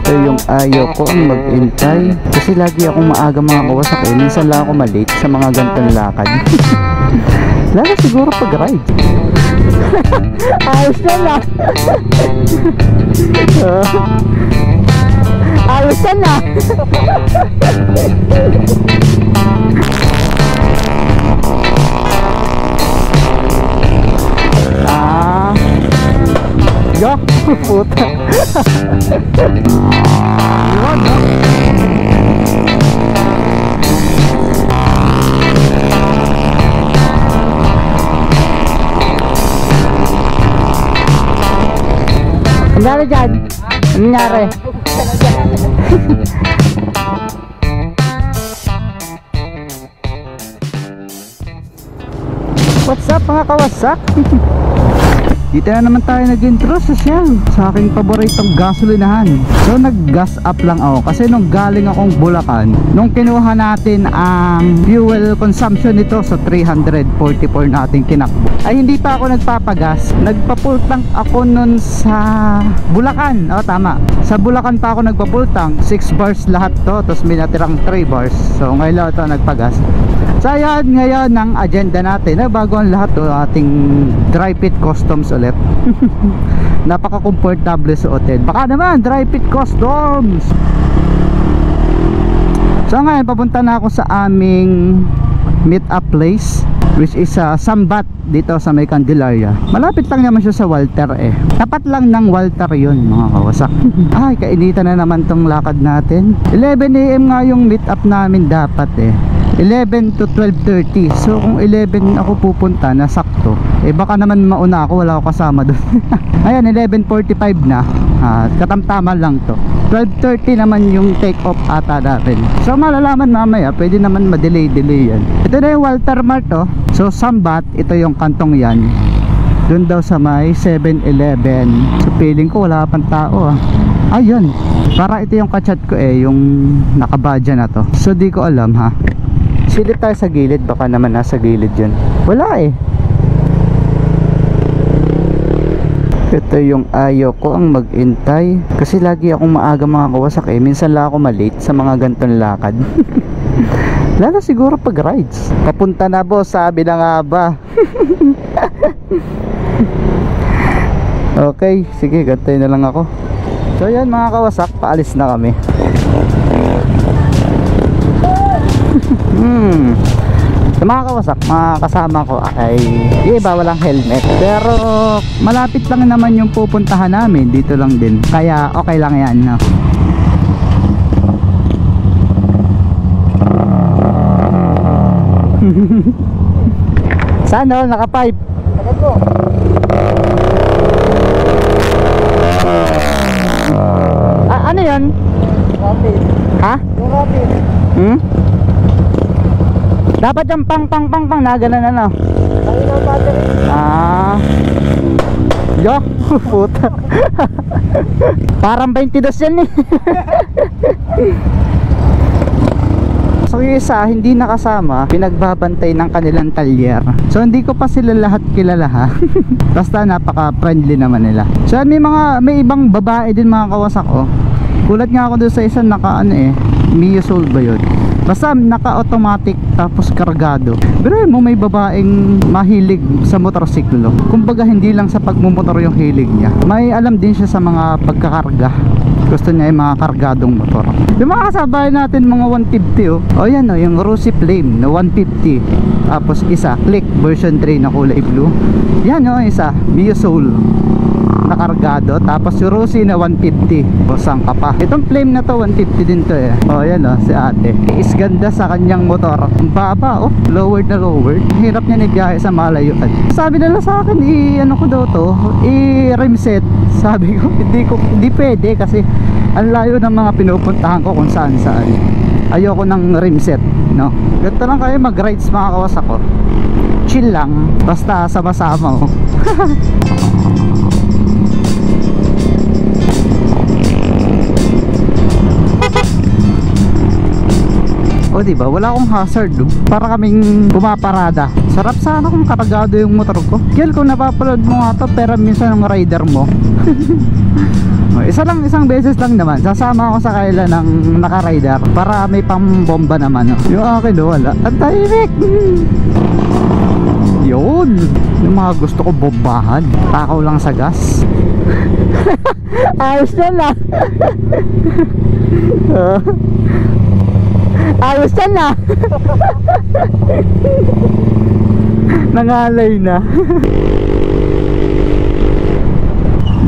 Ito yung ayaw ko ang mag-intay. Kasi lagi akong maaga mga kawasak eh. Minsan lang ako malate sa mga ganitong lakad. Lalo siguro pag ride. Ayos na lang. Ayos na lang. Yo, puta. Yun, no? Ang nangyari dyan? Ang nangyari? What's up mga kawasak? Dito na naman tayo nag-intro sa aking paboritong gasolinahan. So nag-gas up lang ako kasi nung galing akong Bulacan, nung kinuha natin ang fuel consumption nito sa 344 nating tinakbo, ay hindi pa ako nagpapagas. Nagpa-full tank ako nun sa Bulacan. O tama, sa Bulacan pa ako nagpa-full tank. 6 bars lahat to, tapos may natirang 3 bars. So ngayon ito nagpagas. So ayan, ngayon ang agenda natin na bago ang lahat to, ating dry pit customs ulit. Napaka-comfortable sa hotel. Baka naman dry pit customs. So ngayon papunta na ako sa aming meet up place, which is Sambat dito sa may Candelaria. Malapit lang naman siya sa Walter eh. Tapat lang ng Walter yun mga kawasak. Ay, kainitan na naman tong lakad natin. 11 AM nga yung meet up namin dapat eh. 11 to 12:30. So kung 11 ako pupunta na sakto, eh baka naman mauna ako, wala ako kasama doon. Ayan, 11:45 na. Katamtaman lang to. 12:30 naman yung take off ata natin. So malalaman mamaya, pwede naman ma-delay yan. Ito na yung Walter Mart oh. So Sambat, ito yung kantong yan. Doon daw sa may 7-Eleven. So feeling ko wala pang tao ah. Ayun, para ito yung kachat ko eh, yung nakabadya na to. So di ko alam ha. Silip tayo sa gilid, baka naman nasa gilid yun. Wala eh. Ito yung ayaw ko ang mag-intay. Kasi lagi akong maaga mga kawasak eh. Minsan lang ako malate sa mga ganitong lakad. Lalo siguro pag rides. Papunta na boss, sabi na nga ba. Okay, sige, gantay na lang ako. So yan mga kawasak, paalis na kami. Sa mga kawasak, mga kasama ko ay iba walang helmet. Pero malapit lang naman yung pupuntahan namin, dito lang din. Kaya okay lang yan no? Saan no? Naka-pipe? Ano yan? Rapid. Ha? Yung rapid. Dapat yung pang na ganun ano. Yo, puta. Parang 22 yan eh. So yung isa hindi nakasama, pinagbabantay ng kanilang talyer. So hindi ko pa sila lahat kilala ha. Basta napaka friendly naman nila. So may ibang babae din mga kawasak oh. Kulat nga ako doon sa isang naka ano eh, Mio Soul ba yun? Basta naka-automatic tapos kargado. Pero mo may babaeng mahilig sa motorsiklo. Kumbaga hindi lang sa pagmumotor yung hilig niya. May alam din siya sa mga pagkakarga. Gusto niya yung mga kargadong motor. Yung mga kasabay natin mga 150 oh. O yan oh, yung Rosy Flame na 150. Tapos isa, Click version 3 na kulay blue. Yan oh, isa, Mio Soul na kargado. Tapos yung Rosy na 150. O saan ka pa? Itong Flame na to 150 din to eh. O yan o, si ate is ganda sa kanyang motor. Ang baba oh, lowered na lowered. Hirap niya nagbiyahe sa malayuan. Sabi nila sa akin ano ko daw to, rim set. Sabi ko hindi pwede kasi ang layo ng mga pinupuntahan ko kung saan. Ayoko ng rim set no. Ganito lang kayo mag rides mga kawasak ko. Chill lang, basta sama-sama oh. O O diba, wala akong hazard, oh. Para kaming pumaparada. Sarap sana kung karagado yung motor ko. Kiel, kung napapaload mo nga to, pero minsan ng rider mo. Isang beses lang naman sasama ako sa kaila ng naka-rider para may pambomba naman, oh. Yung akin, oh, wala. Ang tahimik. Yun, yung mga gusto ko bombahan. Takaw lang sa gas. Ayos na lang. Ayos na na. Nangalay na.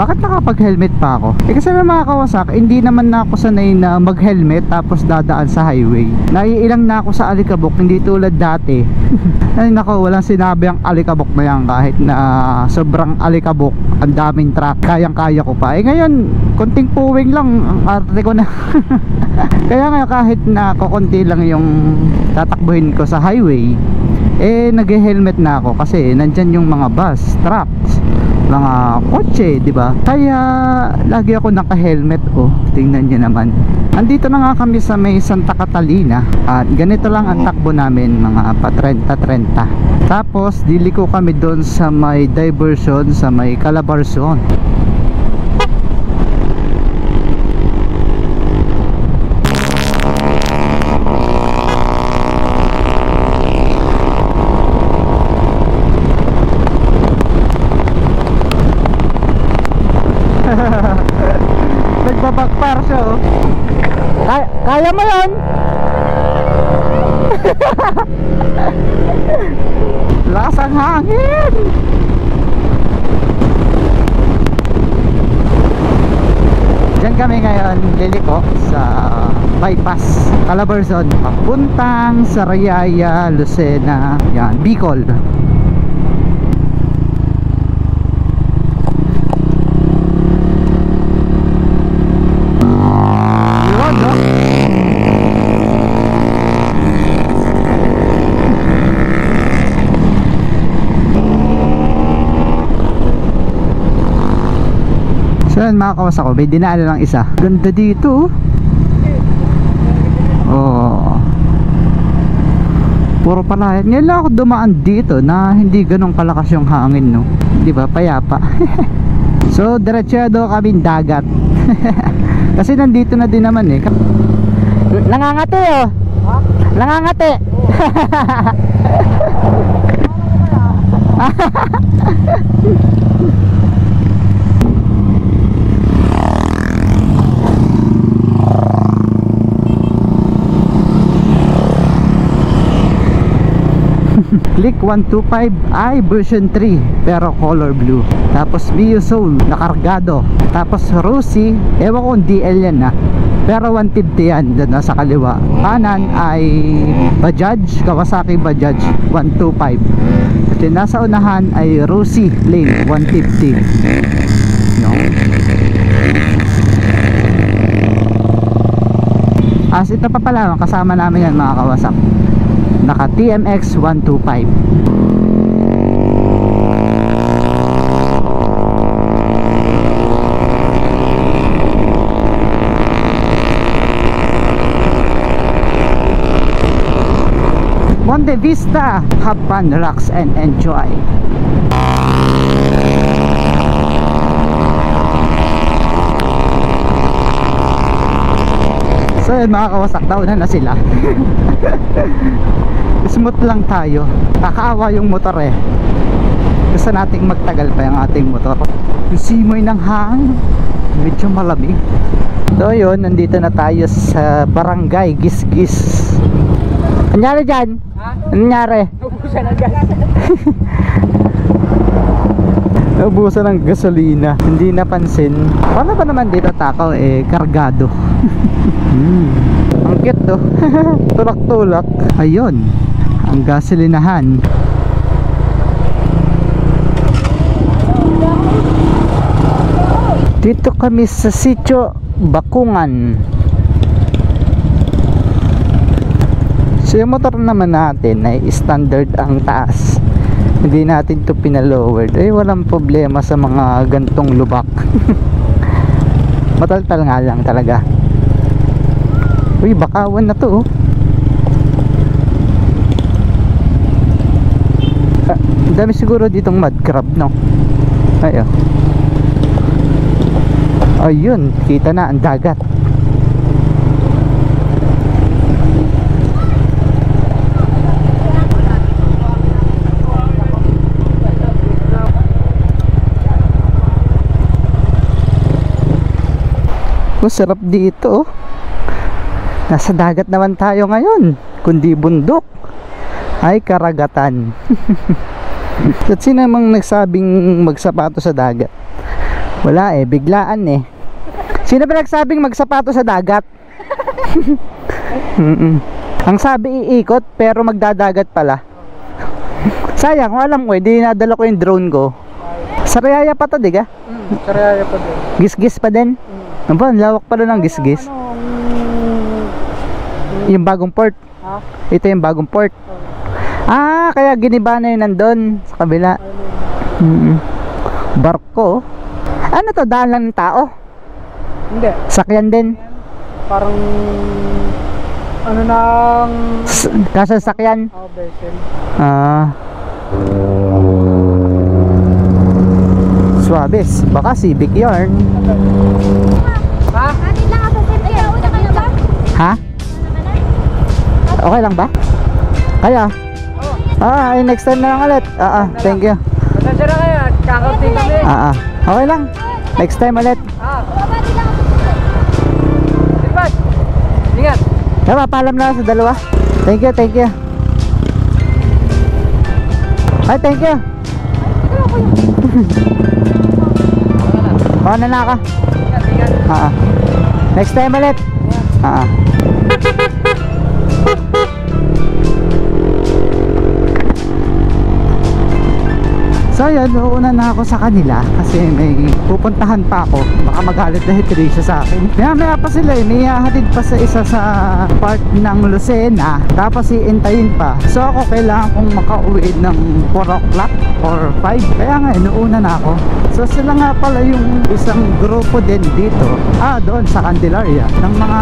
Bakit nakapag-helmet pa ako? Kasi na mga Kawasaki, hindi naman na ako sanay na mag-helmet tapos dadaan sa highway. Naiilang na ako sa alikabok, hindi tulad dati. Ay nako, walang sinabi ang alikabok na yan. Kahit na sobrang alikabok, ang daming truck, kayang-kaya ko pa. Ngayon, konting puwing lang, ang arte ko na. Kaya nga kahit na kukunti lang yung tatakbuhin ko sa highway, nag-helmet na ako kasi nandyan yung mga bus, trucks, mga kotse, di ba? Kaya lagi ako naka-helmet. Oh, tingnan niyo naman. Andito na nga kami sa may Santa Catalina at ganito lang ang takbo namin, mga pa 30-30. Tapos diliko kami doon sa may diversion sa may Calabarzon. Nagbabakpar siya, oh. Kaya mo yun. Lakas ang hangin. Diyan kami ngayon liliko sa bypass Calabarzon papuntang Sariaya, Lucena, yan, Bicol. Yan mga kawas ako, may dinaan lang isa. Ganda dito. Oh. Puro palayan. Ngayon lang ako dumaan dito na hindi ganun kalakas yung hangin, no. Di ba? Payapa. So diretsado kaming dagat. Kasi nandito na din naman eh. Nangangati, oh. Ha? Nangangati. Click 125i version 3 pero color blue. Tapos Mio Soul nakargado. Tapos Rusi, ewan ko kung DL yan na, pero 150 yan doon sa kaliwa. Kanan ay Bajaj, Kawasaki Bajaj 125. At yung nasa unahan ay Rusi Lane 150. No. As ito pa pala, kasama namin yan mga Kawasaki. Naka TMX 125. Monte Vista, have fun, relax and enjoy. So yun mga Kawasak, daunan na sila. Smooth lang tayo. Nakaawa yung motor eh. Gusto nating magtagal pa yung ating motor. Yung simoy ng hangin, medyo malamig. So yun, nandito na tayo sa Barangay Gisgis. Anyari dyan? Ha? Anyari? Ubusan ng gas. Ubusan ng gasolina. Hindi napansin. Paano ba naman dito takaw eh, kargado. Ang cute to. Tulak-tulak. Ayun, ang gasolinahan. Dito kami sa Sitio Bakungan. So yung motor naman natin ay standard ang taas. Hindi natin to pinalowered. Ay walang problema sa mga gantong lubak. Mataltal nga lang talaga. Uy, bakawan na to, oh. Ang dami siguro ditong mud crab, no? Ayun. Ayun, kita na ang dagat. Sarap dito. Nasa dagat naman tayo ngayon, kundi bundok ay karagatan. At sino namang nagsabing magsapato sa dagat? Wala eh, biglaan eh. Sino ba nagsabing magsapato sa dagat? Ang sabi iikot pero magdadagat pala. Sayang, walang ko eh, di nadala ko yung drone ko. Sariaya pa to, diga? Sariaya pa din. Gisgis pa din? Ano ba, lawak pala ng gisgis. Yung bagong port. Ha? Ito yung bagong port. Ah, kaya giniba na yun nandun sa kabila. Barko. Ano to, daan lang ng tao? Hindi. Sakyan din. Parang ano nang Kasasakyan. vessel. Ah. Suabes, baka civic yarn. Ha? Atin lang ako sa sip. Una ka na ba? Ha? Okay lang ba? Kaya? Ay, next time na lang ulit. Thank you. Pasensya na kayo at kakaunting kami. Okay lang. Next time ulit. Babati lang ako sa sip. Silvat! Ingat! Tama, paalam na sa dalawa. Thank you, thank you. Ay, thank you. Baka na ka. Ingat, ingat. Next time ulit. So yun, uuna na ako sa kanila kasi may pupuntahan pa ako. Baka magalit na Tricia sa akin. Maya pa sila eh, may hahatid pa sa isa sa part ng Lucena, tapos iintayin pa. So ako kailangan kong makauwi ng 4 o'clock or 5. Kaya nga, inuuna na ako. So sila nga pala yung isang grupo din dito, doon sa Candelaria, ng mga,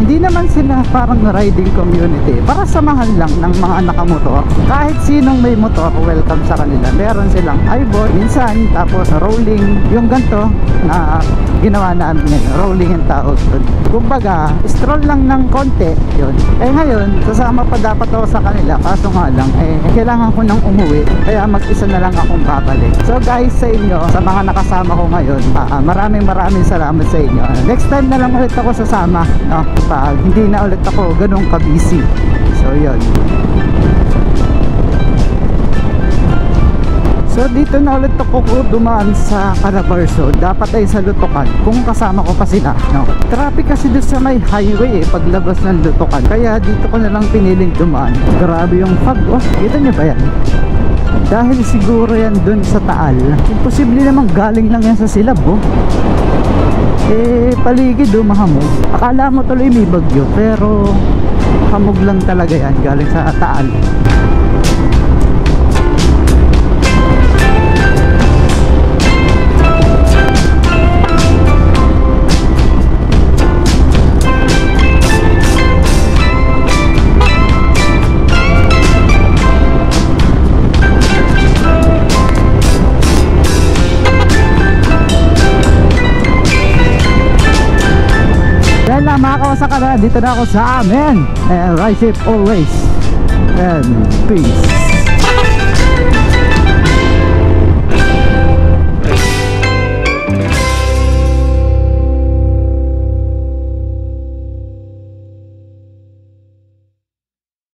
hindi naman sila parang riding community, para samahan lang ng mga nakamotor. Kahit sinong may motor, welcome sa kanila. Meron silang i-board, minsan, tapos rolling, yung ganito na ginawa namin ngayon, rolling yung tawag doon. Kumbaga, stroll lang ng konti, yun. Ngayon, sasama pa dapat ako sa kanila, kaso nga lang, kailangan ko nang umuwi, kaya mag-isa na lang akong babalik. So guys, sa inyo, sa mga nakasama ko ngayon, maraming salamat sa inyo. Next time na lang ulit ako sasama, no? Pag hindi na ulit ako ganun ka-busy. So yun. So dito na ulit ako dumaan sa Calabarzon. Dapat ay sa Lutukan kung kasama ko pa sila, no? Traffic kasi doon sa may highway paglabas ng Lutukan, kaya dito ko na lang piniling dumaan. Grabe yung fog, kita nyo ba yan? Dahil siguro yan dun sa Taal. Imposible naman galing lang yan sa Silab, paligid mahamog. Akala mo tuloy may bagyo, pero hamog lang talaga yan galing sa Taal. Makakawasa ka na, dito na ako sa amin, and ride safe always, and peace.